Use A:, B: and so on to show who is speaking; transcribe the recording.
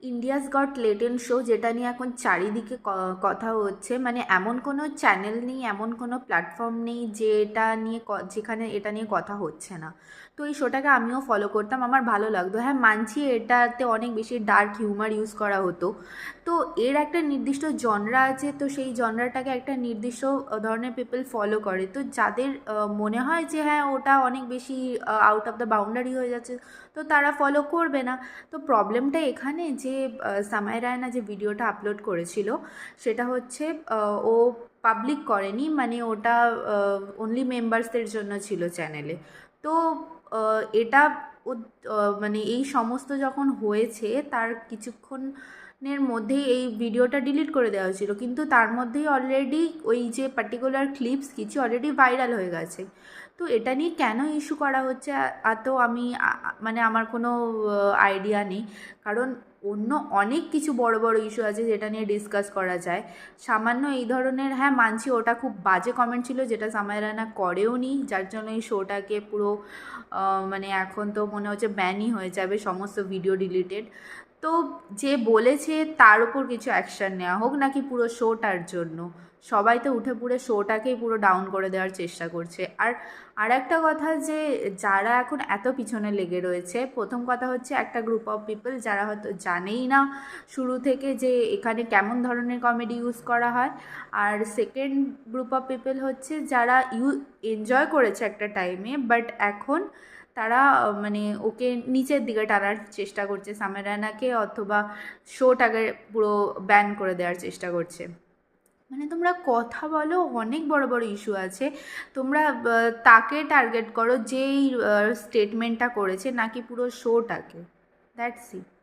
A: India's goat latent show, যেটা নিয়ে এখন চারিদিকে কথা হচ্ছে, মানে এমন কোনো চ্যানেল নেই, এমন কোনো প্ল্যাটফর্ম নেই যেটা নিয়ে যেখানে এটা নিয়ে কথা হচ্ছে না। তো এই শোটাকে আমিও ফলো করতাম, আমার ভালো লাগতো। হ্যাঁ, মানছি এটাতে অনেক বেশি ডার্ক হিউমার ইউজ করা হতো। তো এর একটা নির্দিষ্ট জনরা আছে, তো সেই জনরাটাকে একটা নির্দিষ্ট ধরনের পিপল ফলো করে। তো যাদের মনে হয় যে হ্যাঁ ওটা অনেক বেশি আউট অফ দ্য বাউন্ডারি হয়ে যাচ্ছে, তো তারা ফলো করবে না। তো প্রবলেমটা এখানে যে সামাই রায়না যে ভিডিওটা আপলোড করেছিল, সেটা হচ্ছে ও পাবলিক করেনি, মানে ওটা অনলি মেম্বার্সদের জন্য ছিল চ্যানেলে। তো এটা মানে এই সমস্ত যখন হয়েছে তার কিছুক্ষণের মধ্যেই এই ভিডিওটা ডিলিট করে দেওয়া হয়েছিল, কিন্তু তার মধ্যেই অলরেডি ওই যে পার্টিকুলার ক্লিপস কিছু অলরেডি ভাইরাল হয়ে গেছে। তো এটা নিয়ে কেন ইস্যু করা হচ্ছে তো আমি মানে আমার কোনো আইডিয়া নেই। কারণ অন্য অনেক কিছু বড় বড় ইস্যু আছে যেটা নিয়ে ডিসকাস করা যায়। সামান্য এই ধরনের, হ্যাঁ মানছি ওটা খুব বাজে কমেন্ট ছিল যেটা সামাই রায়না করেও নি, যার জন্য এই শোটাকে পুরো মানে এখন তো মনে হচ্ছে ব্যানই হয়ে যাবে, সমস্ত ভিডিও ডিলিটেড। তো যে বলেছে তার উপর কিছু অ্যাকশান নেওয়া হোক, নাকি পুরো শোটার জন্য সবাই তো উঠে পুরো শোটাকেই পুরো ডাউন করে দেওয়ার চেষ্টা করছে। আর একটা কথা, যে যারা এখন এত পিছনে লেগে রয়েছে, প্রথম কথা হচ্ছে একটা গ্রুপ অফ পিপল যারা হয়তো জানেই না শুরু থেকে যে এখানে কেমন ধরনের কমেডি ইউজ করা হয়। আর সেকেন্ড গ্রুপ অফ পিপল হচ্ছে যারা এনজয় করেছে একটা টাইমে, বাট এখন তারা মানে ওকে নিচের দিকে টানার চেষ্টা করছে সামির রায়নাকে, অথবা শোটাকে পুরো ব্যান করে দেওয়ার চেষ্টা করছে। মানে তোমরা কথা বলো, অনেক বড় বড় ইস্যু আছে, তোমরা তাকে টার্গেট করো যেই স্টেটমেন্টটা করেছে, নাকি পুরো শোটাকে। That's it.